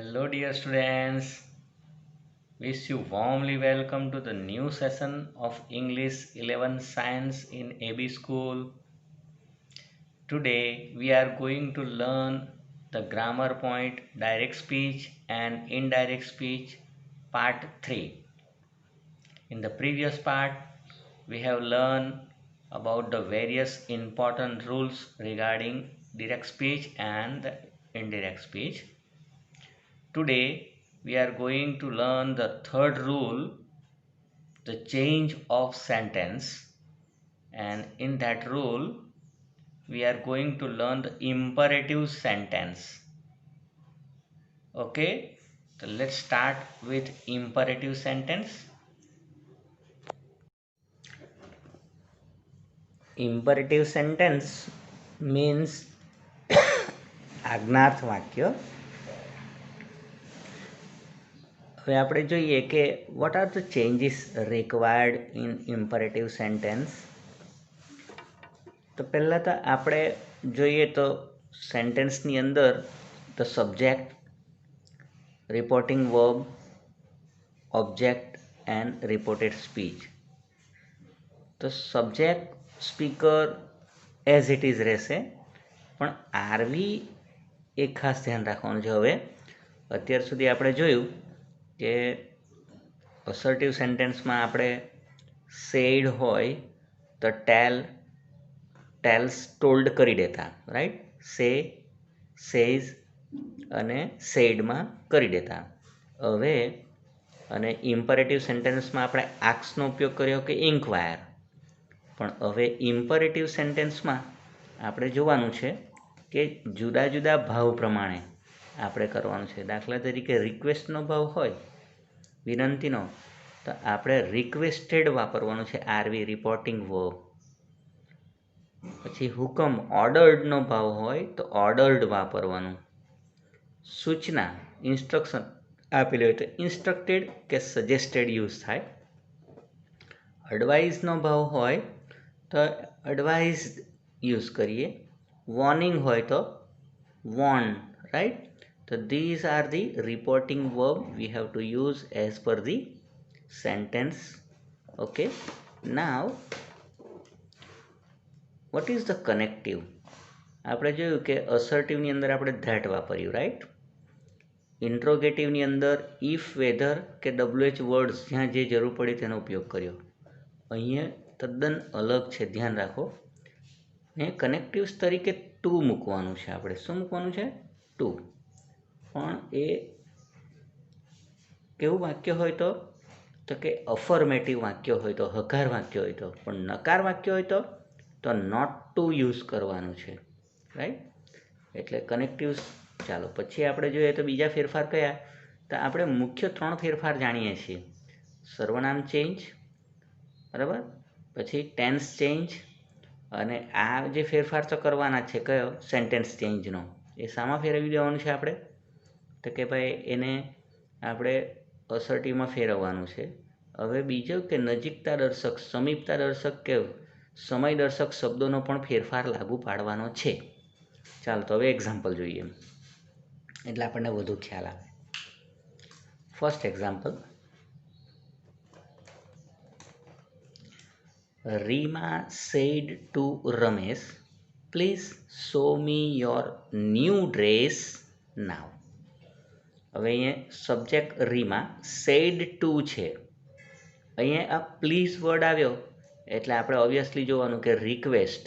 Hello, dear students. Wish you warmly welcome to the new session of English 11 Science in AB School. Today, we are going to learn the grammar point, direct speech, and indirect speech, part 3. In the previous part, we have learned about the various important rules regarding direct speech and the indirect speech. Today, we are going to learn the third rule, the change of sentence, and in that rule, we are going to learn the imperative sentence. Okay, so let's start with imperative sentence. Imperative sentence means આજ્ઞાર્થ વાક્ય. હવે આપણે જોઈએ કે what are the changes required in imperative sentence. તો પહેલાં તો આપણે જોઈએ તો સેન્ટેન્સની અંદર the subject, reporting verb, object and reported speech. તો subject speaker as it is રહેશે, પણ આરવી એ ખાસ ધ્યાન રાખવાનું છે. હવે અત્યાર સુધી આપણે જોયું કે અસર્ટિવ સેન્ટેન્સમાં આપણે સેડ હોય તો ટેલ્સ ટોલ્ડ કરી દેતા, રાઈટ. સેઝ અને સેડમાં કરી દેતા. હવે અને ઇમ્પરેટિવ સેન્ટેન્સમાં આપણે આસ્કનો ઉપયોગ કર્યો કે ઇન્ક્વાયર. પણ હવે ઇમ્પરેટિવ સેન્ટેન્સમાં આપણે જોવાનું છે કે જુદા જુદા ભાવ પ્રમાણે આપણે કરવાનું છે. દાખલા તરીકે રિક્વેસ્ટનો ભાવ હોય, વિનંતીનો, તો આપણે રિક્વેસ્ટેડ વાપરવાનું છે, આરવી, રિપોર્ટિંગ વર્બ. પછી હુકમ, ઓર્ડર્ડનો ભાવ હોય તો ઓર્ડર્ડ વાપરવાનું. સૂચના, ઇન્સ્ટ્રક્શન આપેલી હોય તો ઇન્સ્ટ્રક્ટેડ કે સજેસ્ટેડ યુઝ થાય. એડવાઇઝનો ભાવ હોય તો એડવાઇઝ યુઝ કરીએ. વોર્નિંગ હોય તો વોર્ન, રાઈટ. તો these are the reporting verb we have to use as per the sentence. Okay, now what is the connective? આપણે જોયું કે અસર્ટિવની અંદર આપણે ધેટ વાપર્યું, રાઈટ. ઇન્ટ્રોગેટિવની અંદર ઇફ, વેધર કે WH વર્ડ્સ જ્યાં જે જરૂર પડી તેનો ઉપયોગ કર્યો. અહીંયા તદ્દન અલગ છે, ધ્યાન રાખો. ને કનેક્ટિવ્સ તરીકે ટુ મૂકવાનું છે. આપણે શું મૂકવાનું છે? ટુ. પણ એ કેવું વાક્ય હોય તો કે અફર્મેટિવ વાક્ય હોય તો, હકાર વાક્ય હોય તો. પણ નકાર વાક્ય હોય તો નોટ ટુ યુઝ કરવાનું છે, રાઈટ. એટલે કનેક્ટિવ્સ. ચાલો પછી આપણે જોઈએ તો બીજા ફેરફાર કયા? તો આપણે મુખ્ય 3 ફેરફાર જાણીએ છીએ. સર્વનામ ચેન્જ, બરાબર, પછી ટેન્સ ચેન્જ, અને આ જે ફેરફાર તો કરવાના છે, કયો? સેન્ટેન્સ ચેન્જનો. એ શામાં ફેરવી દેવાનું છે આપણે? તો કે ભાઈ એને આપણે અસર્ટિવમાં ફેરવવાનું છે. હવે બીજું કે નજીકતા દર્શક, સમીપતા દર્શક કે સમય દર્શક શબ્દોનો પણ ફેરફાર લાગુ પાડવાનો છે. ચાલો તો હવે એક્ઝામ્પલ જોઈએ, એટલે આપણને વધુ ખ્યાલ આવે. First example, Reema said to Ramesh, please show me your new dress now. હવે અહીંયા સબ્જેક્ટ રીમા, સેડ ટુ છે. અહીંયા આ પ્લીઝ વર્ડ આવ્યો એટલે આપણે ઓબ્વિયસલી જોવાનું કે રિક્વેસ્ટ,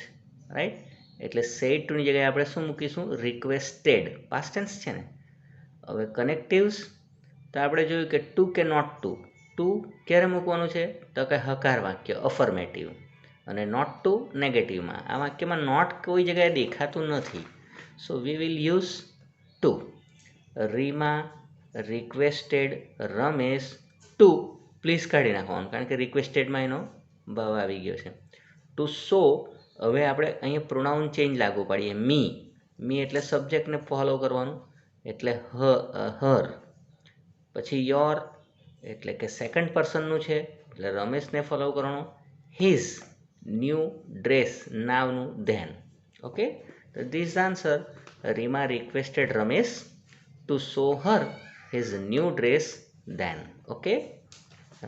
રાઈટ. એટલે સેડ ટુની જગ્યાએ આપણે શું મૂકીશું? રિક્વેસ્ટેડ. પાસ્ટ ટેન્સ છે ને. હવે કનેક્ટિવ્સ તો આપણે જોયું કે ટુ કે નોટ ટુ. ટુ ક્યારે મૂકવાનું છે? તો કે હકાર વાક્ય, અફર્મેટિવ. અને નોટ ટુ નેગેટિવમાં. આ વાક્યમાં નોટ કોઈ જગ્યાએ દેખાતું નથી, so we will use to. Reema requested Ramesh to please કાઢી નાખવાનું, કારણ કે રિક્વેસ્ટેડમાં એનો ભાવ આવી ગયો છે. ટુ સો, હવે આપણે અહીંયા પ્રોનાઉન ચેન્જ લાગુ પાડીએ. મી એટલે સબ્જેક્ટને ફોલો કરવાનું, એટલે હર. પછી યોર એટલે કે સેકન્ડ પર્સનનું છે, એટલે રમેશને ફોલો કરવાનું. હિઝ ન્યૂ ડ્રેસ, નાવનું ધેન. ઓકે, તો this answer. Reema requested Ramesh to show her his new dress then. Okay,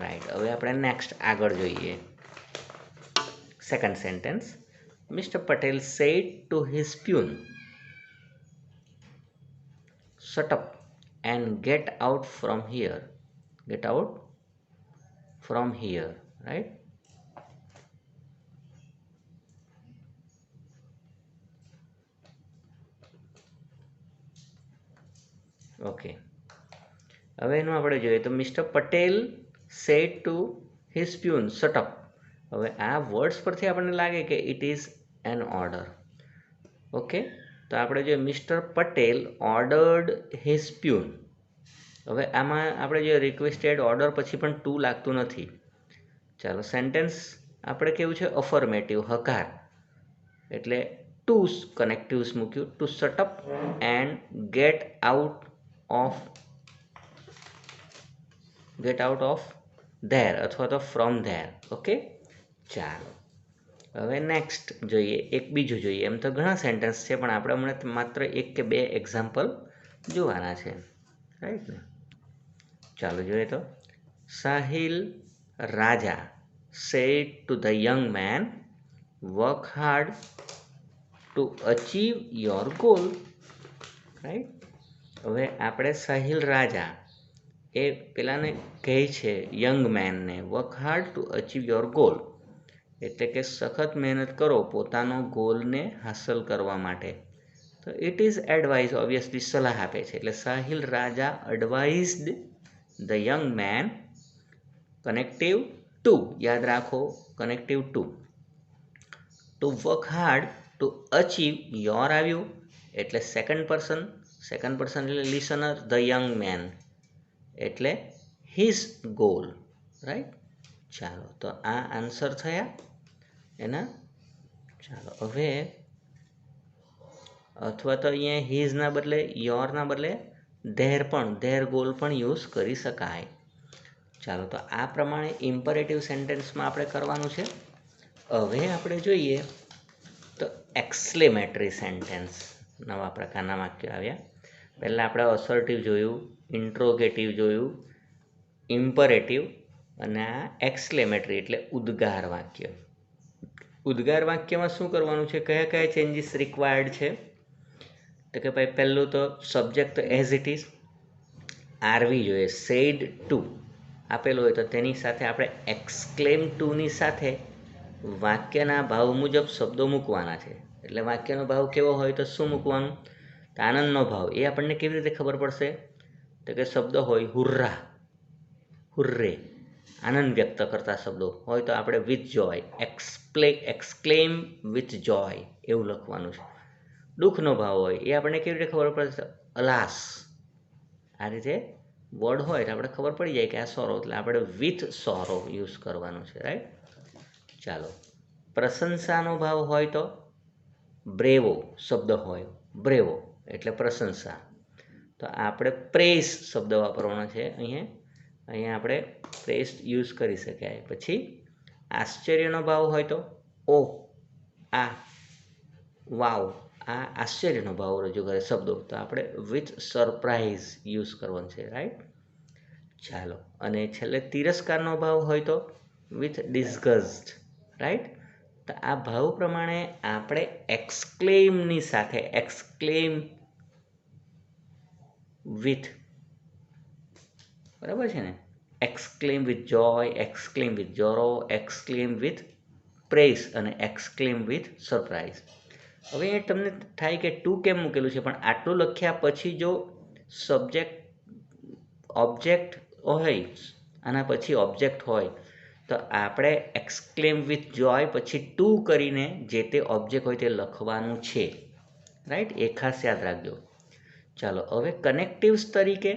right. હવે આપણે નેક્સ્ટ આગળ જોઈએ. Second sentence. Mister Patel said to his peon, shut up and get out from here. Get out from here, right? Okay, હવે એનું આપણે જોઈએ તો mister Patel said to his peon shut up. હવે આ વર્ડ્સ પરથી આપણને લાગે કે it is an order. Okay, તો આપણે જોઈએ mister Patel ordered his peon. હવે આમાં આપણે જે રિક્વેસ્ટેડ ઓર્ડર પછી પણ ટુ લાગતું નથી. ચાલો, સેન્ટેન્સ આપણે કેવું છે અફર્મેટિવ, હકાર, એટલે ટુ કનેક્ટિવ્સ મૂક્યું. To shut up and get out of there અથવા તો ફ્રોમ ધેર. ઓકે, ચાલો હવે નેક્સ્ટ જોઈએ, એક બીજું જોઈએ. એમ તો ઘણા સેન્ટેન્સ છે પણ આપણે હમણાં માત્ર એક કે બે એક્ઝામ્પલ જોવાના છે, રાઈટ ને. ચાલો જોઈએ તો. Sahil Raja said to the young man, work hard to achieve your goal. Right. હવે આપણે સાહિલ રાજા એ પેલાને કહે છે યંગ મેનને, work hard to achieve your goal, એટલે કે સખત મહેનત કરો પોતાનો ગોલને હાંસલ કરવા માટે. તો ઇટ ઇઝ એડવાઇઝ, ઓબ્વિયસલી સલાહ આપે છે. એટલે Sahil Raja advised the young man, connective to, યાદ રાખો connective to work hard to achieve. Your આવ્યું એટલે સેકન્ડ પર્સન એટલે લિસનર, ધ યંગ મેન એટલે હિઝ ગોલ. રાઈટ. ચાલો, તો આ આન્સર થયા એના. ચાલો હવે, અથવા તો અહીંયા હિઝના બદલે, યોરના બદલે ધેર ગોલ પણ યુઝ કરી શકાય. ચાલો, તો આ પ્રમાણે ઇમ્પરેટિવ સેન્ટેન્સમાં આપણે કરવાનું છે. હવે આપણે જોઈએ તો એક્સક્લેમેટરી સેન્ટેન્સ, નવા પ્રકારના વાક્યો આવ્યા. પહેલાં આપણે અસર્ટિવ જોયું, ઇન્ટ્રોગેટિવ જોયું, ઇમ્પરેટિવ, અને આ એક્સક્લેમેટરી એટલે ઉદ્ગાર વાક્ય. ઉદ્ગાર વાક્યમાં શું કરવાનું છે, કયા કયા ચેન્જીસ રિક્વાયર્ડ છે? તો કે ભાઈ પહેલું તો સબ્જેક્ટ એઝ ઇટ ઇઝ, આરવી જોઈએ. સેડ ટુ આપેલું હોય તો તેની સાથે આપણે એક્સક્લેમ ટુની સાથે વાક્યના ભાવ મુજબ શબ્દો મૂકવાના છે. એટલે વાક્યનો ભાવ કેવો હોય તો શું મૂકવાનું? તો આનંદનો ભાવ. એ આપણને કેવી રીતે ખબર પડશે? તો કે શબ્દ હોય હુર્રા, હુર્રે, આનંદ વ્યક્ત કરતા શબ્દો હોય તો આપણે વિથ જોય, એક્સક્લેમ વિથ જોય એવું લખવાનું છે. દુઃખનો ભાવ હોય એ આપણને કેવી રીતે ખબર પડશે? અલાસ. આ રીતે વર્ડ હોય તો આપણે ખબર પડી જાય કે આ સોરો, એટલે આપણે વિથ સોરો યુઝ કરવાનું છે. રાઈટ. ચાલો, પ્રશંસાનો ભાવ હોય તો બ્રેવો શબ્દ હોય, બ્રેવો એટલે પ્રશંસા, તો આપણે પ્રેસ શબ્દ વાપરવાનો છે. અહીંયા આપણે પ્રેસ યુઝ કરી શકાય. પછી આશ્ચર્યનો ભાવ હોય તો ઓ, આ, વાવ, આ આશ્ચર્યનો ભાવ રજૂ કરે શબ્દો, તો આપણે વિથ સરપ્રાઇઝ યુઝ કરવાનું છે. રાઈટ. ચાલો, અને છેલ્લે તિરસ્કારનો ભાવ હોય તો વિથ ડિસ્ગસ્ટ. રાઈટ. તો આ ભાવ પ્રમાણે આપણે એક્સક્લેમની સાથે એક્સક્લેમ વિથ, બરાબર છે ને, exclaim with joy, exclaim with sorrow, exclaim with praise અને એક્સક્લેમ વિથ સરપ્રાઇઝ. હવે એ તમને થાય કે ટુ કેમ મૂકેલું છે, પણ આટલું લખ્યા પછી જો સબ્જેક્ટ ઓબ્જેક્ટ હોય, આના પછી ઓબ્જેક્ટ હોય તો આપણે એક્સક્લેમ વિથ જોય પછી ટુ કરીને જે તે ઓબ્જેક્ટ હોય તે લખવાનું છે. રાઈટ, એ ખાસ યાદ રાખજો. ચાલો, હવે કનેક્ટિવ્સ તરીકે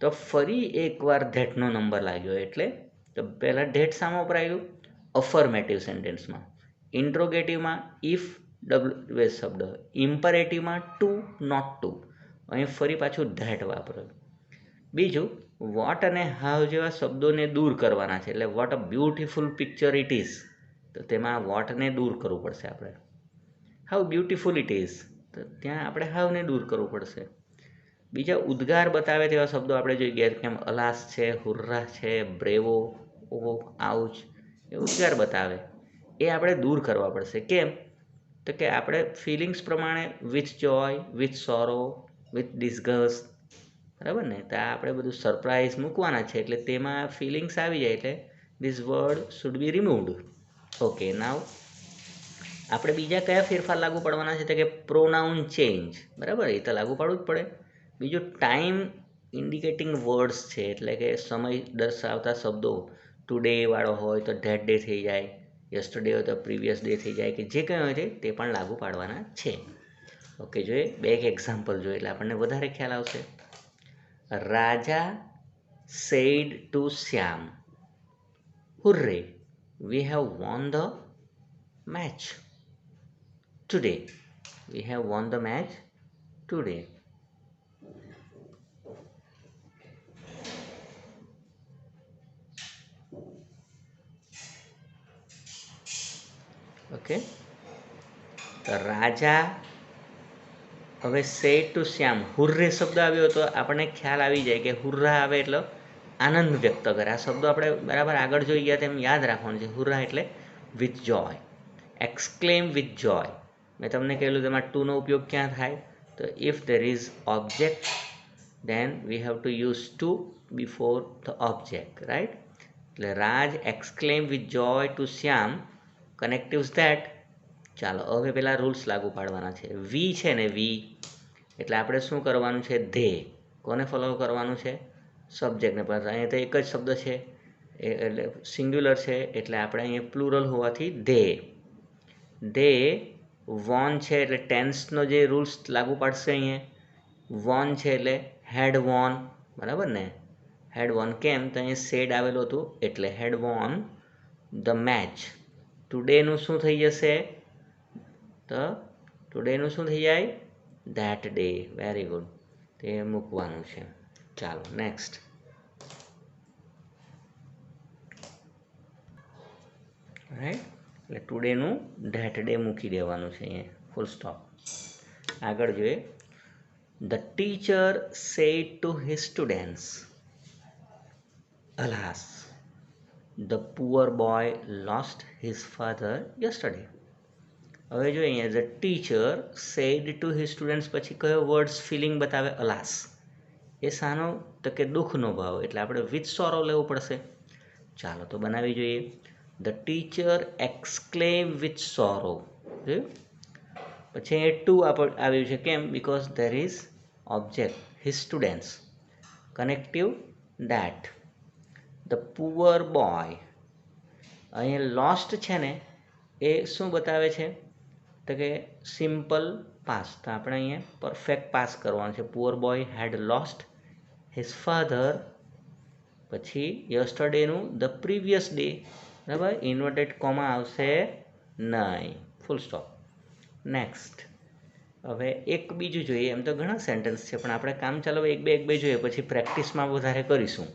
તો ફરી એકવાર ધેટનો નંબર લાગ્યો. એટલે તો પહેલાં ધેટ શામાં વપરાયેલું? અફર્મેટિવ સેન્ટેન્સમાં. ઇન્ટ્રોગેટિવમાં ઇફ ડબલ્યુએસ શબ્દ, ઇમ્પરેટિવમાં ટુ નોટ ટુ, અહીં ફરી પાછું ધેટ વાપરેલું. બીજું, વોટ અને હાવ જેવા શબ્દોને દૂર કરવાના છે. એટલે what a beautiful picture it is, તો તેમાં વોટને દૂર કરવું પડશે આપણે. હાઉ બ્યુટિફુલ ઇટ ઇઝ, તો ત્યાં આપણે હાવને દૂર કરવું પડશે. બીજા ઉદ્ગાર બતાવે તેવા શબ્દો આપણે જોઈ ગયા કેમ અલાસ છે, હુર્રા છે, બ્રેવો, ઓ, આઉચ એ ઉદ્ગાર બતાવે એ આપણે દૂર કરવા પડશે. કેમ? તો કે આપણે ફિલિંગ્સ પ્રમાણે with joy, with sorrow, with disgust, બરાબર ને? તો આ આપણે બધું સરપ્રાઇઝ મૂકવાના છે એટલે તેમાં ફિલિંગ્સ આવી જાય એટલે this word should be removed. Okay, now આપણે બીજા કયા ફેરફાર લાગુ પડવાના છે? તો કે પ્રોનાઉન ચેન્જ, બરાબર, એ તો લાગુ પાડવું જ પડે. બીજું ટાઈમ ઇન્ડિકેટિંગ વર્ડ્સ છે એટલે કે સમય દર્શાવતા શબ્દો. ટુડે વાળો હોય તો ધેટ ડે થઈ જાય, યસ્ટરડે હોય તો પ્રીવિયસ ડે થઈ જાય, કે જે કંઈ હોય તે પણ લાગુ પાડવાના છે. ઓકે, જોઈએ બે એક એક્ઝામ્પલ જોઈએ એટલે આપણને વધારે ખ્યાલ આવશે. Raja said to Shyam, hurray, we have won the match today. We have won the match today. Okay, તો રાજા હવે સેડ ટુ શ્યામ, હુર્રે શબ્દ આવ્યો તો આપણને ખ્યાલ આવી જાય કે હુર્રા આવે એટલે આનંદ વ્યક્ત કરે. આ શબ્દો આપણે બરાબર આગળ જોઈ ગયા તેમ યાદ રાખવાનું છે. હુર્રા એટલે વિથ જોય, એક્સક્લેમ વિથ જોય. મેં તમને કહેલું તેમાં ટુનો ઉપયોગ ક્યાં થાય? તો if there is object then we have to use to before the object, right? એટલે Raj exclaim with joy to Shyam, connectives that. ચાલો હવે પેલા રૂલ્સ લાગુ પાડવાના છે. વી છે ને, વી એટલે આપણે શું કરવાનું છે? ધે. કોને ફોલો કરવાનું છે? સબ્જેક્ટને. પણ અહીંયા તો એક જ શબ્દ છે એટલે સિંગ્યુલર છે એટલે આપણે અહીંયા પ્લુરલ હોવાથી ધે. ધે વોન છે એટલે ટેન્સનો જે રૂલ્સ લાગુ પાડશે અહીંયા. વોન છે એટલે હેડ વોન, બરાબર ને? હેડ વોન કેમ? તો અહીંયા સેડ આવેલું હતું એટલે હેડ વોન ધ મેચ. ટુડેનું શું થઈ જશે? તો ટુડેનું શું થઈ જાય? That day. વેરી ગુડ, તે મૂકવાનું છે. ચાલો નેક્સ્ટ. રાઈટ, એટલે ટુડેનું ધેટ ડે મૂકી દેવાનું છે અહીંયા, ફૂલ સ્ટોપ. આગળ જોઈએ. The teacher said to his students, alas, the poor boy lost his father yesterday. હવે જોઈએ અહીંયા the teacher said to his students પછી કયો વર્ડ્સ ફિલિંગ બતાવે? અલાસ. એ શાનો? તો કે દુઃખનો ભાવ એટલે આપણે વિથ સોરો લેવું પડશે. ચાલો તો બનાવી જોઈએ. The teacher exclaimed with sorrow. જોયું? પછી એ ટુ આવ્યું છે કેમ? Because there is object his students, connective that. The poor boy, અહીંયા લોસ્ટ છે ને એ શું બતાવે છે? તો કે સિમ્પલ પાસ. તો આપણે અહીંયા પરફેક્ટ પાસ કરવાનું છે. પુઅર બોય હેડ લોસ્ટ હિઝ ફાધર, પછી યસ્ટરડેનું ધ પ્રીવિયસ ડે, બરાબર? ઇન્વર્ટેડ કોમા આવશે નહીં, ફૂલ સ્ટોપ. નેક્સ્ટ. હવે એક બીજું જોઈએ. એમ તો ઘણા સેન્ટેન્સ છે પણ આપણે કામ ચાલો એક બે જોઈએ પછી પ્રેક્ટિસમાં વધારે કરીશું.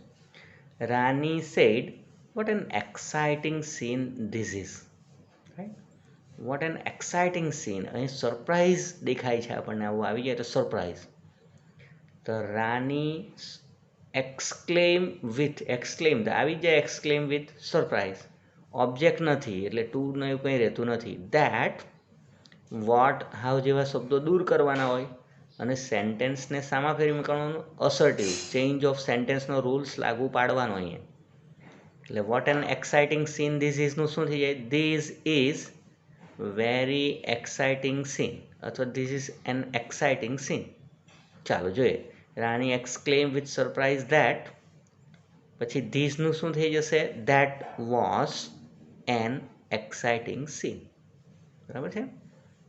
Rani said, what an exciting scene this is. Right, what an exciting scene. અહીં સરપ્રાઇઝ દેખાય છે આપણને, આવું આવી જાય તો સરપ્રાઇઝ. તો રાની એક્સક્લેમ વિથ, એક્સક્લેમ તો આવી જાય એક્સક્લેમ વિથ સરપ્રાઇઝ. ઓબ્જેક્ટ નથી એટલે ટુનું એવું કંઈ રહેતું નથી. ધેટ, વોટ, હાવ જેવા શબ્દો દૂર કરવાના હોય અને સેન્ટેન્સને સામા ફેરી મૂકવાનું. અસર્ટિવ, ચેન્જ ઓફ સેન્ટેન્સનો રૂલ્સ લાગુ પાડવાનો અહીંયા. એટલે what an exciting scene this ઇઝનું શું થઈ જાય? This is very exciting scene અથવા this is an exciting scene. ચાલો જોઈએ. Rani exclaim with surprise that, પછી ધીસનું શું થઈ જશે? That was an exciting scene. બરાબર છે?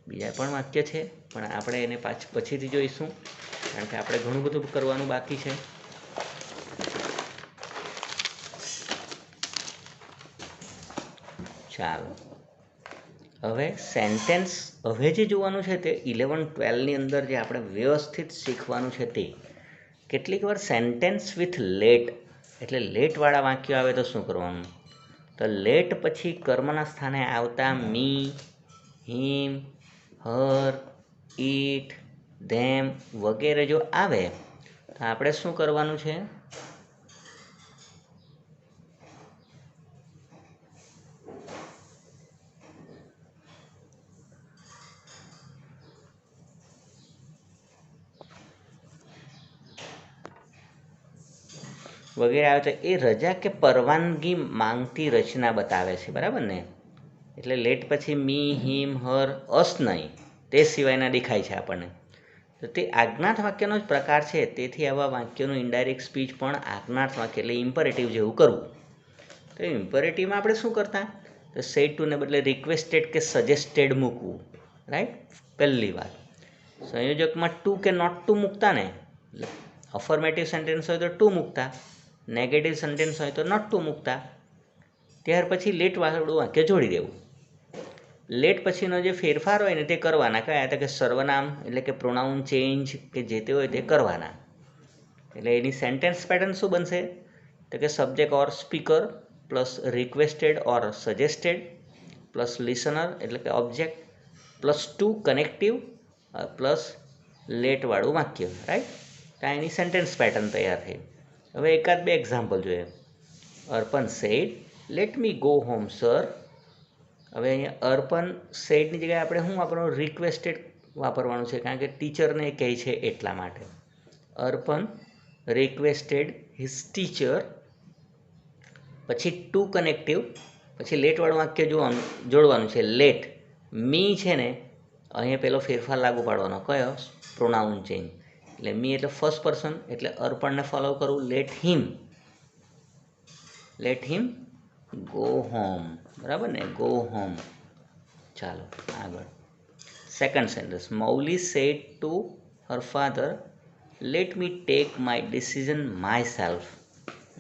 બીજા પણ વાક્ય છે પણ આપણે એને પછીથી જોઈશું કારણ કે આપણે ઘણું બધું કરવાનું બાકી છે. ચાલો હવે સેન્ટેન્સ હવે જે જોવાનું છે તે 11-12ની અંદર જે આપણે વ્યવસ્થિત શીખવાનું છે તે. કેટલીક વાર સેન્ટેન્સ વિથ લેટ એટલે લેટવાળા વાક્યો આવે તો શું કરવાનું? તો લેટ પછી કર્મના સ્થાને આવતા મી, હિમ, હર, ઇટ, ધેમ વગેરે જો આવે તો આપણે શું કરવાનું છે? વગેરે આવે તો એ રજા કે પરવાનગી માંગતી રચના બતાવે છે, બરાબર ને? એટલે લેટ પછી મી, હિમ, હર, અસ નહીં, તે સિવાયના દેખાય છે આપણને. તો તે આજ્ઞાર્થ વાક્યનો જ પ્રકાર છે, તેથી આવા વાક્યોનું ઇનડાયરેક્ટ સ્પીચ પણ આજ્ઞાર્થ વાક્ય એટલે ઇમ્પરેટિવ જેવું કરવું. તો ઇમ્પરેટિવમાં આપણે શું કરતા? તો સેડ ટુને બદલે રિક્વેસ્ટેડ કે સજેસ્ટેડ મૂકવું, રાઈટ? પહેલી વાત. સંયોજકમાં ટુ કે નોટ ટુ મૂકતા ને, એટલે અફર્મેટિવ સેન્ટેન્સ હોય તો ટુ મૂકતા, નેગેટિવ સેન્ટેન્સ હોય તો નોટ ટુ મૂકતા. ત્યાર પછી લેટવાળું વાક્ય જોડી દેવું. લેટ પછીનો જે ફેરફાર હોય ને તે કરવાના. કયા? તો કે સર્વનામ એટલે કે પ્રોનાઉન ચેન્જ કે જે તે હોય તે કરવાના. એટલે એની સેન્ટેન્સ પેટર્ન શું બનશે? તો કે subject or speaker plus requested or suggested plus listener એટલે કે object plus to connective plus લેટવાળું વાક્ય, રાઈટ? તો એની સેન્ટેન્સ પેટર્ન તૈયાર થઈ. હવે એકાદ બે એક્ઝામ્પલ જોઈએ. Arpan said, let me go home sir. હવે અહીંયા અર્પણ સેડની જગ્યાએ આપણે શું વાપરવાનું? રિક્વેસ્ટેડ વાપરવાનું છે, કારણ કે ટીચરને કહે છે એટલા માટે. અર્પણ રિક્વેસ્ટેડ હિઝ ટીચર, પછી ટુ કનેક્ટિવ, પછી લેટવાળું વાક્ય જોડવાનું છે. લેટ મી છે ને, અહીંયા પેલો ફેરફાર લાગુ પાડવાનો. કયો? Pronoun change. એટલે મી એટલે ફર્સ્ટ પર્સન, એટલે અર્પણને ફોલો કરવું. લેટ હિમ ગો હોમ, બરાબર ને? Go home. ચાલો આગળ. Second sentence. Mauli said to her father, let me take my decision myself,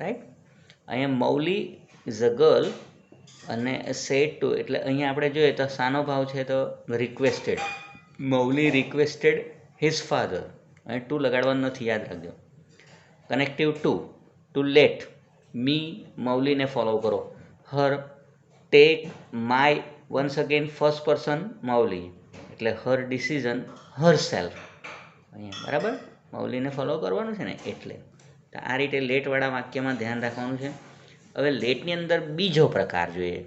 right? અહીંયા મૌલી ઇઝ અ ગર્લ અને સેડ ટુ એટલે અહીંયા આપણે જોઈએ તો શાનો ભાવ છે? તો requested. Mauli requested his father, અહીં ટુ લગાડવાનું નથી, યાદ રાખજો. કનેક્ટિવ ટુ લેટ મી મૌલીને ફોલો કરો. Her take my once again first person Mauli એટલે હર ડિસિઝન હર સેલ્ફ. અહીંયા બરાબર મૌલીને ફોલો કરવાનું છે ને એટલે. તો આ રીતે લેટવાળા વાક્યમાં ધ્યાન રાખવાનું છે. હવે લેટની અંદર બીજો પ્રકાર જોઈએ.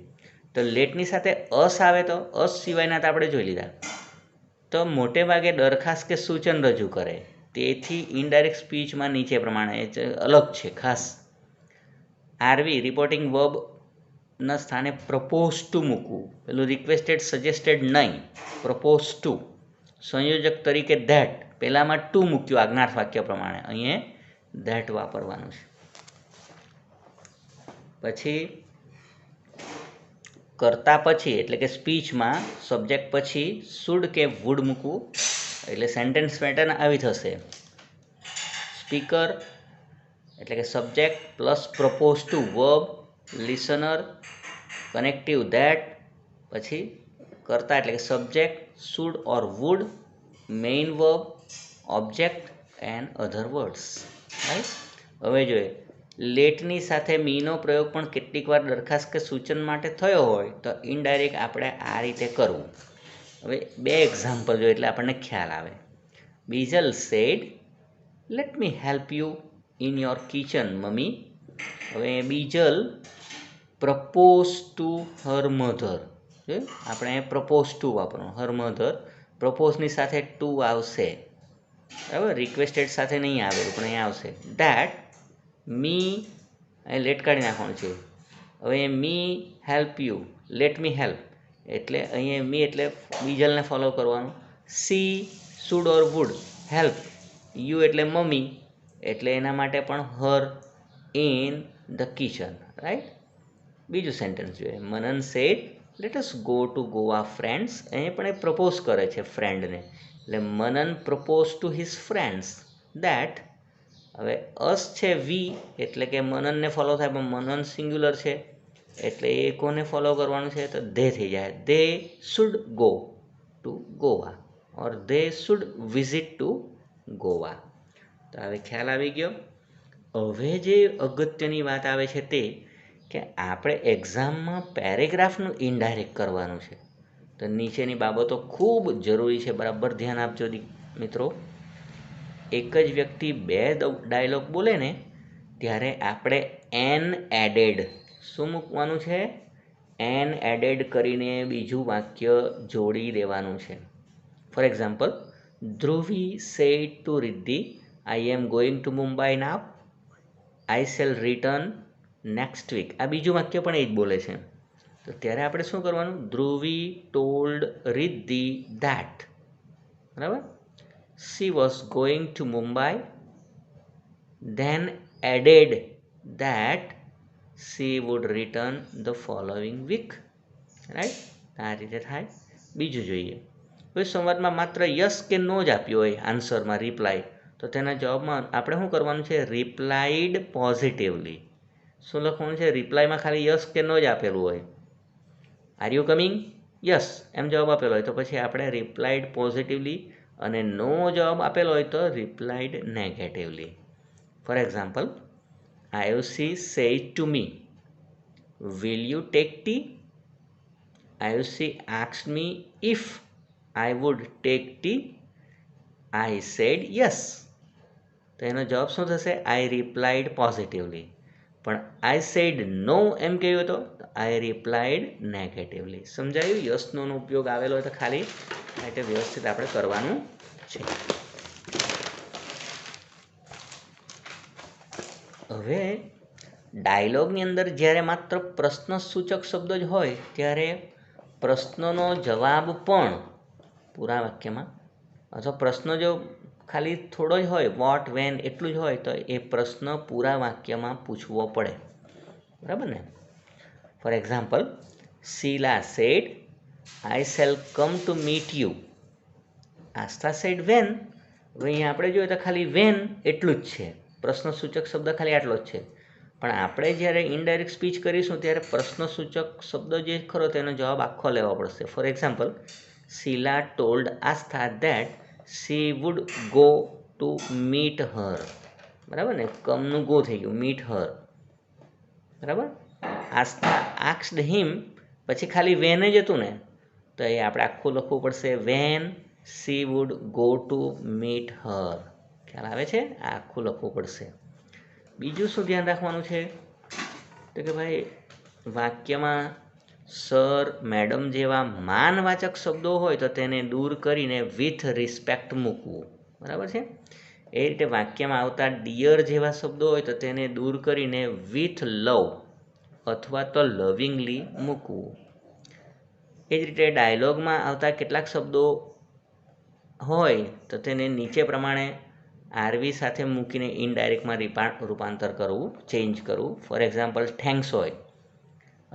તો લેટની સાથે અસ આવે તો અસ સિવાયના તો આપણે જોઈ લીધા. તો મોટે ભાગે દરખાસ્ત કે સૂચન રજૂ કરે, તેથી ઇનડાયરેક્ટ સ્પીચમાં નીચે પ્રમાણે અલગ છે ખાસ. આરવી રિપોર્ટિંગ વર્બના સ્થાને પ્રપોઝ ટુ મૂકવું. પેલું રિક્વેસ્ટેડ સજેસ્ટેડ નહીં, પ્રપોઝ ટુ. સંયોજક તરીકે ધેટ, પહેલાંમાં ટુ મૂક્યું આજ્ઞાર્થ વાક્ય પ્રમાણે, અહીંયા ધેટ વાપરવાનું છે. પછી કરતા પછી એટલે કે સ્પીચમાં સબ્જેક્ટ પછી શુડ કે વુડ મૂકવું, એટલે સેન્ટેન્સ પેટર્ન આવી થશે. સ્પીકર એટલે કે subject plus propose to verb, listener, connective that, પછી કરતા એટલે કે subject, should or would, main verb, object and other words, right? હવે જોઈએ લેટની સાથે મીનો પ્રયોગ પણ કેટલીક વાર દરખાસ્ત કે સૂચન માટે થયો હોય તો ઇનડાયરેક્ટ આપણે આ રીતે કરવું. હવે બે એક્ઝામ્પલ જોઈએ એટલે આપણને ખ્યાલ આવે. Bijal said, let me help you in your kitchen mummy. હવે Bijal propose to her mother, આપણે પ્રપોઝ ટુ વાપરવાનું. હર મધર, પ્રપોઝની સાથે ટુ આવશે, બરાબર? રિક્વેસ્ટેડ સાથે નહીં આવેલું પણ અહીંયા આવશે. ધેટ મી, અહીં લેટ કાઢી નાખવાનું છે. હવે me help you, let me help એટલે અહીંયા મી એટલે બીજલને ફોલો કરવાનું. She should or would help you એટલે મમ્મી એટલે એના માટે પણ her in the kitchen, right? બીજું સેન્ટેન્સ જોઈએ. Manan said, let us go to Goa friends. અહીં પણ એ પ્રપોઝ કરે છે ફ્રેન્ડને, એટલે Manan propose to his friends that. હવે અસ છે વી એટલે કે મનનને ફોલો થાય, પણ મનન સિંગ્યુલર છે એટલે એ કોને ફોલો કરવાનું છે? તો ધે થઈ જાય. They should go to Goa or they should visit to Goa. તો હવે ખ્યાલ આવી ગયો. હવે જે અગત્યની વાત આવે છે તે કે આપણે એક્ઝામમાં પેરેગ્રાફનું ઇનડાયરેક્ટ કરવાનું છે. તો નીચેની બાબતો ખૂબ જરૂરી છે, બરાબર ધ્યાન આપજો મિત્રો. એક જ વ્યક્તિ બે ડાયલોગ બોલે ને ત્યારે આપણે એન એડેડ શું મૂકવાનું છે? એન એડેડ કરીને બીજું વાક્ય જોડી દેવાનું છે. For example, Dhruvi said to Riddhi, I am going to Mumbai now, I shall return next week. આ બીજું વાક્ય પણ એ જ બોલે છે. તો ત્યારે આપણે શું કરવાનું? ધ્રુવી ટોલ્ડ રિદ્ધિ ધેટ, બરાબર, she was going to Mumbai, then added that she would return the following week. Right? આ રીતે થાય. બીજું જોઈએ. કોઈ સંવાદમાં માત્ર યસ કે નો જ આપ્યો હોય આન્સરમાં રિપ્લાય, તો તેના જવાબમાં આપણે શું કરવાનું છે? Replied positively. શું લખવાનું છે? રિપ્લાયમાં ખાલી યસ કે નો જ આપેલું હોય. Are you coming? યસ એમ જવાબ આપેલો હોય તો પછી આપણે રિપ્લાઇડ પોઝિટિવલી, અને નો જવાબ આપેલો હોય તો replied negatively. For example, Ayushi said to me, will you take T? Ayushi asked me if I would take T, I said yes. તો એનો જવાબ શું થશે? આઈ રિપ્લાઇડ પોઝિટિવલી. પણ આઈ સેડ નો એમ કહ્યું તો આઈ રિપ્લાઇડ નેગેટિવલી. સમજાયું? યસનો ઉપયોગ આવેલો હોય તો ખાલી એટલે વ્યવસ્થિત આપણે કરવાનું છે. હવે ડાયલોગની અંદર જ્યારે માત્ર પ્રશ્નસૂચક શબ્દ જ હોય ત્યારે પ્રશ્નનો જવાબ પણ પૂરા વાક્યમાં, અથવા પ્રશ્ન જો ખાલી થોડો જ હોય, વોટ, વેન એટલું જ હોય, તો એ પ્રશ્ન પૂરા વાક્યમાં પૂછવો પડે. બરાબર ને? For example, Sheela said, I shall come to meet you. Aastha said when. હવે અહીંયા આપણે જોઈએ તો ખાલી વેન એટલું જ છે, પ્રશ્નસૂચક શબ્દ ખાલી આટલો જ છે. પણ આપણે જ્યારે ઇનડાયરેક્ટ સ્પીચ કરીશું ત્યારે પ્રશ્નસૂચક શબ્દ જે ખરો તેનો જવાબ આખો લેવો પડશે. For example, Sheela told Aastha that she would go to meet her. બરાબર ને? કમનું ગો થઈ ગયું, મીટ હર. બરાબર? આસ્થા આસ્ક્ડ હિમ, પછી ખાલી વેન જ હતું ને, તો એ આપણે આખું લખવું પડશે, when she would go to meet her. ખ્યાલ આવે છે? આ આખું લખવું પડશે. બીજું શું ધ્યાન રાખવાનું છે? તો કે ભાઈ વાક્યમાં સર, મેડમ જેવા માનવાચક શબ્દો હોય તો તેને દૂર કરીને વિથ રિસ્પેક્ટ મૂકવું. બરાબર છે? એ રીતે વાક્યમાં આવતા ડિયર જેવા શબ્દો હોય તો તેને દૂર કરીને વિથ લવ અથવા તો લવિંગલી મૂકવું. એ જ રીતે ડાયલોગમાં આવતા કેટલાક શબ્દો હોય તો તેને નીચે પ્રમાણે આરવી સાથે મૂકીને ઇનડાયરેક્ટમાં રૂપાંતર કરવું, ચેન્જ કરવું. ફોર એક્ઝામ્પલ, થેન્ક્સ હોય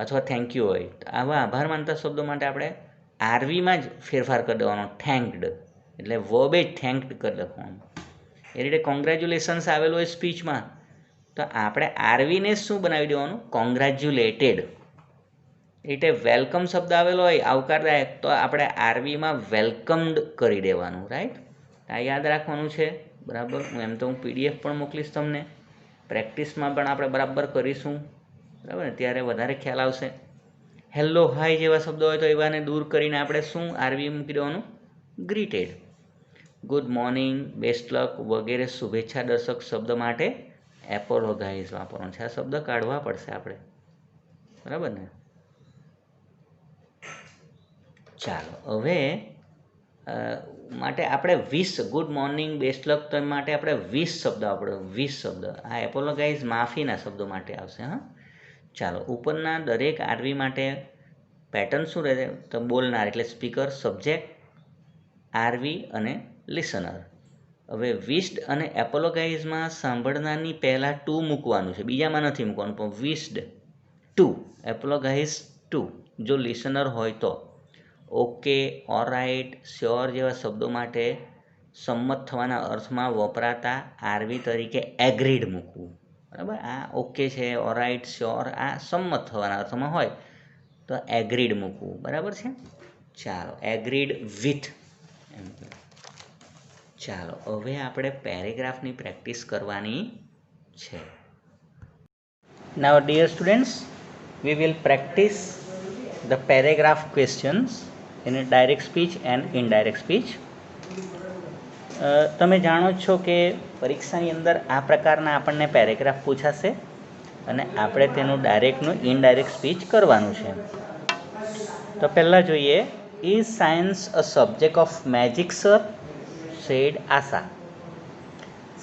અથવા થેન્ક યુ હોય તો આવા આભાર માનતા શબ્દો માટે આપણે આરવીમાં જ ફેરફાર કરી દેવાનો, થેન્કડ, એટલે વર્બે જ થેન્કડ કરી લખવાનું. એ રીતે કોંગ્રેચ્યુલેશન્સ આવેલું હોય સ્પીચમાં તો આપણે આરવીને શું બનાવી દેવાનું? કોંગ્રેચ્યુલેટેડ. એ રીતે વેલકમ શબ્દ આવેલો હોય આવકારદાયક તો આપણે આરવીમાં વેલકમ્ડ કરી દેવાનું. રાઈટ? આ યાદ રાખવાનું છે. બરાબર? હું પીડીએફ પણ મોકલીશ તમને, પ્રેક્ટિસમાં પણ આપણે બરાબર કરીશું. બરાબર ને? ત્યારે વધારે ખ્યાલ આવશે. હેલો, હાય જેવા શબ્દો હોય તો એવાને દૂર કરીને આપણે શું આરવી મૂકી દેવાનું? ગ્રીટેડ. ગુડ મોર્નિંગ, બેસ્ટ લક વગેરે શુભેચ્છા દર્શક શબ્દ માટે એપોલોગાઇઝ વાપરવાનો છે. આ શબ્દ કાઢવા પડશે આપણે. બરાબર ને? ચાલો, હવે માટે આપણે વિશ, ગુડ મોર્નિંગ, બેસ્ટ લક તો માટે આપણે વિશ શબ્દ આપણે વિશ શબ્દ, આ એપોલોગાઇઝ માફીના શબ્દો માટે આવશે. હા, ચાલો, ઉપરના દરેક આરવી માટે પેટર્ન શું રહે? તો બોલનાર એટલે સ્પીકર, સબ્જેક્ટ, આરવી અને લિસનર. હવે વિશ્ડ અને એપોલોગાઇઝમાં સાંભળનારની પહેલાં ટુ મૂકવાનું છે, બીજામાં નથી મૂકવાનું. પણ વિશ્ડ ટુ, એપોલોગાઇઝ ટુ જો લિસનર હોય તો. ઓકે, ઓલરાઇટ, શ્યોર જેવા શબ્દો માટે સંમત થવાના અર્થમાં વપરાતા આરવી તરીકે એગ્રીડ મૂકવું. બરાબર? આ ઓકે છે, ઓલરાઇટ, શ્યોર આ સંમત થવાના અર્થમાં હોય તો એગ્રીડ મૂકવું. બરાબર છે? ચાલો, એગ્રીડ વિથ. ચાલો, હવે આપણે પેરેગ્રાફની પ્રેક્ટિસ કરવાની છે. Now dear students, we will practice the paragraph questions in a direct speech and indirect speech. તમે જાણો જ છો કે પરીક્ષાની અંદર આ પ્રકારના આપણને પેરેગ્રાફ પૂછાશે અને આપણે તેનું ડાયરેક્ટનું ઇનડાયરેક્ટ સ્પીચ કરવાનું છે. તો પહેલાં જોઈએ, is science a subject of magic sir? Said Asha.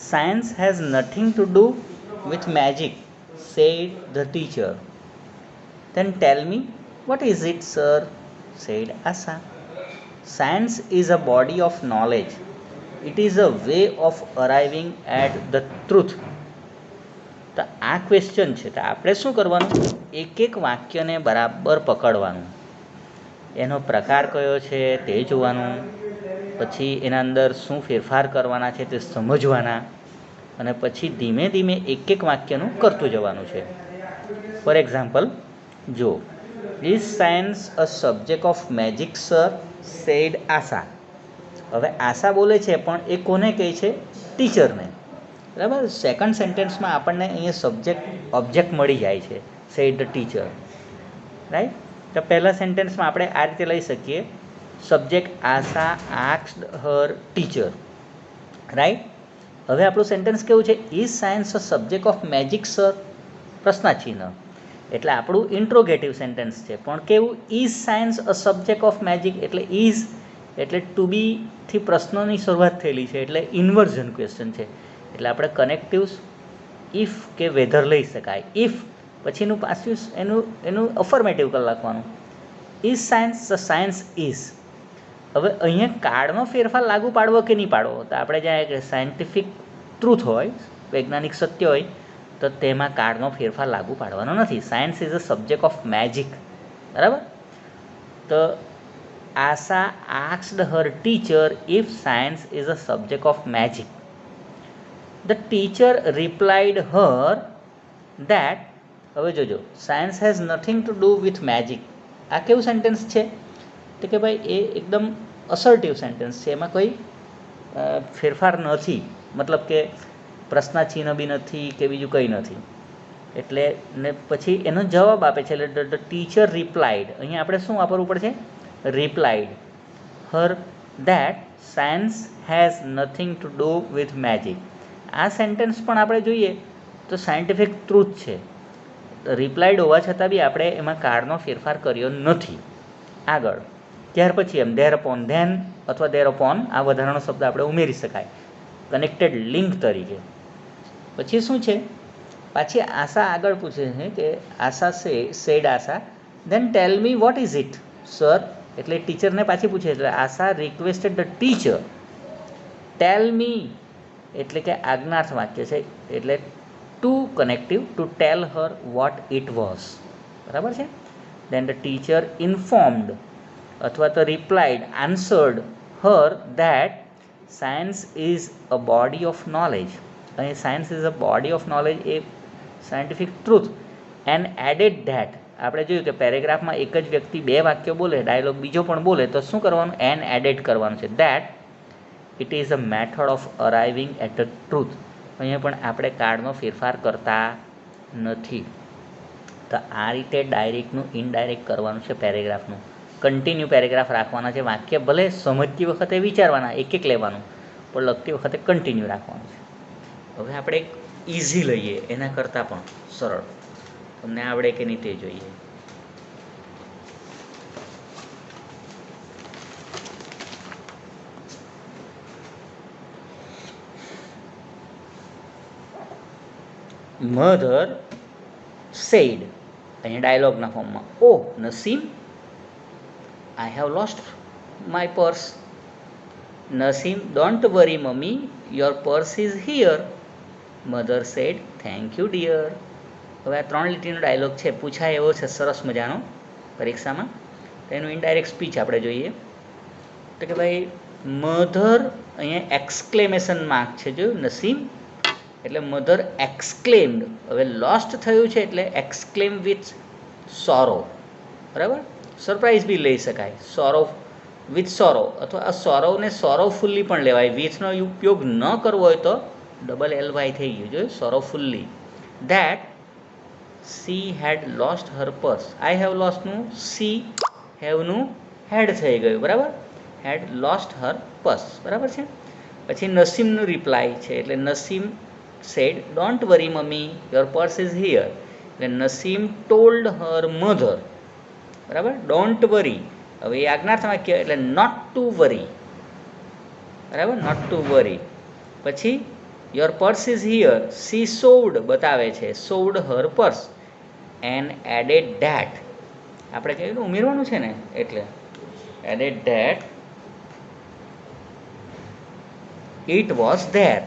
Science has nothing to do with magic, said the teacher. Then tell me, what is it, sir? said Asa. Science is a body of knowledge. It is a way of arriving at the truth. તો આ question છે, તો આપણે શું કરવાનું, એક એક વાક્યને બરાબર પકડવાનું, એનો પ્રકાર કયો છે તે જોવાનું, પછી એના અંદર શું ફેરફાર કરવાના છે તે સમજવાના, અને પછી ધીમે ધીમે એક એક વાક્યનું કરતું જવાનું છે. ફોર એક્ઝામ્પલ, જો, is science a subject of magic sir? Said Asha. હવે આશા બોલે છે, પણ એ કોને કહે છે? ટીચરને. બરાબર. સેકન્ડ સેન્ટેન્સમાં આપણને અહીંયા સબ્જેક્ટ ઓબ્જેક્ટ મળી જાય છે, સેડ ધ ટીચર. રાઈટ. તો પહેલા સેન્ટેન્સમાં આપણે આ રીતે લઈ શકીએ, subject Asha asked her teacher. Right. હવે આપણું સેન્ટેન્સ કેવું છે? Is science a subject of magic sir? પ્રશ્નાચિહ્ન. એટલે આપણું ઇન્ટ્રોગેટિવ સેન્ટેન્સ છે, પણ કેવું? Is science a subject of magic. એટલે ઇઝ એટલે ટુ બીથી પ્રશ્નની શરૂઆત થયેલી છે, એટલે ઇન્વર્ઝન ક્વેશ્ચન છે. એટલે આપણે કનેક્ટિવ્સ ઇફ કે વેધર લઈ શકાય. ઇફ પછીનું પાછું એનું અફર્મેટિવ કરી લખવાનું. Is science? Science is. હવે અહીંયા કાળમાં ફેરફાર લાગુ પાડવો કે નહીં પાડવો, તો આપણે જ્યાં સાયન્ટિફિક ટ્રુથ હોય, વૈજ્ઞાનિક સત્ય હોય, તો તેમાં કાળનો ફેરફાર લાગુ પાડવાનો નથી. Science is a subject of magic. બરાબર. તો Asha asked her teacher if science is a subject of magic. The teacher replied her that. હવે જોજો, science has nothing to do with magic. આ કેવું સેન્ટેન્સ છે? તો કે ભાઈ એ એકદમ અસર્ટિવ સેન્ટેન્સ છે, એમાં કોઈ ફેરફાર નથી, મતલબ કે પ્રશ્નાચિહ્ન બી નથી કે બીજું કંઈ નથી. એટલે ને પછી એનો જવાબ આપે છે, એટલે ધ ટીચર રિપ્લાઇડ. અહીંયા આપણે શું વાપરવું પડશે? Replied her that science has nothing to do with magic. આ સેન્ટેન્સ પણ આપણે જોઈએ તો સાયન્ટિફિક ટ્રુથ છે, રિપ્લાઇડ હોવા છતાં બી આપણે એમાં કાળનો ફેરફાર કર્યો નથી. આગળ ત્યાર પછી એમ ધેર અપોન, ધેન અથવા ધેર અપોન, આ વધારાનો શબ્દ આપણે ઉમેરી શકાય કનેક્ટેડ લિંક તરીકે. પછી શું છે? પાછી આશા આગળ પૂછે છે કે Asha said Asha, then tell me what is it sir? એટલે ટીચરને પાછી પૂછે, એટલે Asha requested the teacher tell me, એટલે કે આજ્ઞાર્થ વાક્ય છે, એટલે to connective, to tell her what it was. બરાબર છે. દેન ધ ટીચર ઇન્ફોર્મ્ડ અથવા તો replied, answered her that science is a body of knowledge. અહીં science is a body of knowledge a scientific truth. And added that, આપણે જોયું કે પેરેગ્રાફમાં એક જ વ્યક્તિ બે વાક્યો બોલે, ડાયલોગ બીજો પણ બોલે, તો શું કરવાનું? એન એડેડ કરવાનું છે. That it is a method of arriving at the truth. અહીંયા પણ આપણે કાળનો ફેરફાર કરતા નથી. તો આ રીતે ડાયરેક્ટનું ઇનડાયરેક્ટ કરવાનું છે પેરેગ્રાફનું. કન્ટિન્યુ પેરેગ્રાફ રાખવાના છે. વાક્ય ભલે સમજતી વખતે વિચારવાના, એક એક લેવાનું, પણ લખતી વખતે કન્ટિન્યુ રાખવાનું છે. હવે આપણે એક ઇઝી લઈએ, એના કરતાં પણ સરળ, તમને આવડે કે નહીં તે જોઈએ. મધર સેડ, અહીંયા ડાયલોગના ફોર્મમાં, oh Naseem, I have lost my purse. Naseem, don't worry mummy, your purse is here. Mother said, thank you dear. હવે આ 3 લીટીનો ડાયલોગ છે, પૂછાય એવો છે, સરસ મજાનો પરીક્ષામાં. તો એનું ઇનડાયરેક્ટ સ્પીચ આપણે જોઈએ. તો કે ભાઈ મધર, અહીંયા એક્સક્લેમેશન માર્ક છે, જોયું નસીમ, એટલે મધર એક્સક્લેમ્ડ. હવે લોસ્ટ થયું છે એટલે એક્સક્લેમ વિથ સોરો. બરાબર. સરપ્રાઇઝ બી લઈ શકાય, સોરો વિથ સોરો, અથવા આ સોરોને સોરોફુલ્લી પણ લેવાય. વિથનો ઉપયોગ ન કરવો હોય તો ડબલ LY થઈ ગયું, જોયું, sorrowfully. That she had lost her purse. I have લોસ્ટનું સી હેવનું હેડ થઈ ગયું. બરાબર. Had lost her purse. બરાબર છે. પછી નસીમનું રિપ્લાય છે, એટલે Naseem said don't worry mummy your purse is here. એટલે નસીમ ટોલ્ડ હર મધર, બરાબર. ડોન્ટ વરી, હવે એ આજ્ઞાર્થ વાક્ય એટલે નોટ ટુ વરી, બરાબર, નોટ ટુ વરી. પછી your purse is here, she showed બતાવે છે, showed her purse and added that, આપણે કહ્યું ઉમેરવાનું છે ને, એટલે added that it was there.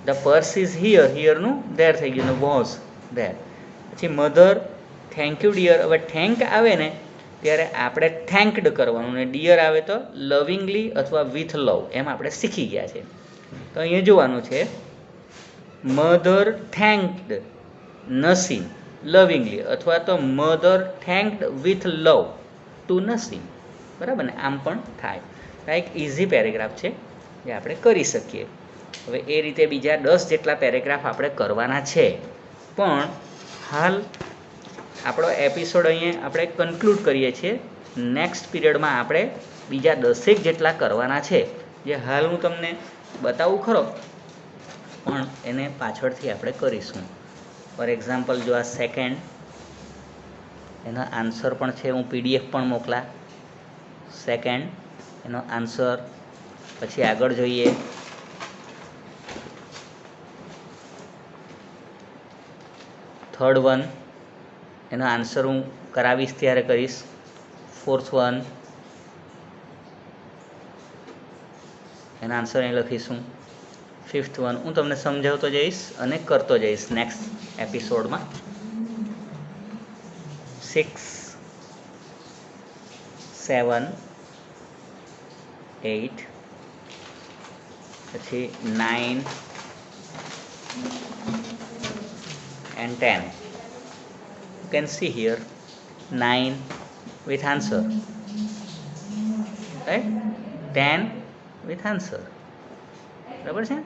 The purse is here, હિયરનું ધેર થઈ ગયું, વોઝ ધેર. પછી મધર થેન્ક યુ ડિયર, હવે થેન્ક આવે ને ત્યારે આપણે થેન્કડ કરવાનું, ને ડિયર આવે તો લવિંગલી અથવા વિથ લવ, એમ આપણે શીખી ગયા છે. તો અહીંયા જોવાનું છે, મધર થેન્કડ નસીમ લવિંગલી, અથવા તો mother thanked with love to Naseem, બરાબર ને, આમ પણ થાય. આ એક ઇઝી પેરેગ્રાફ છે જે આપણે કરી શકીએ. હવે એ રીતે બીજા 10 જેટલા પેરેગ્રાફ આપણે કરવાના છે, પણ હાલ આપણો એપિસોડ અહીંયા આપણે કન્ક્લુડ કરીએ છીએ. નેક્સ્ટ પીરિયડમાં આપણે બીજા 10 જેટલા કરવાના છે, જે હાલ હું તમને બતાવું ખરો, પણ એને પાછળથી આપણે કરીશું. ફોર એક્ઝામ્પલ, જો આ સેકન્ડ, એનો આન્સર પણ છે, હું PDF પણ મોકલા. સેકન્ડ એનો આન્સર. પછી આગળ જોઈએ, થર્ડ વન, એનો આન્સર હું કરાવીશ ત્યારે કરીશ. ફોર્થ વન, એનો આન્સર અહીં લખીશું. ફિફ્થ વન હું તમને સમજાવતો જઈશ અને કરતો જઈશ નેક્સ્ટ એપિસોડમાં. 6, 7, 8, પછી 9 and 10. You can see here 9 with answer, right? 10 with answer, બરાબર છે.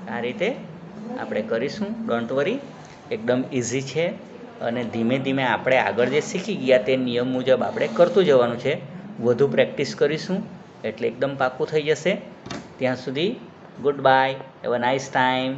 આ રીતે આપણે કરીશું. ડોન્ટ વરી, એકદમ ઇઝી છે, અને ધીમે ધીમે આપણે આગળ જે શીખી ગયા તે નિયમ મુજબ આપણે કરતું જવાનું છે. વધુ પ્રેક્ટિસ કરીશું એટલે એકદમ પાક્કું થઈ જશે. ત્યાં સુધી good bye, have a nice time.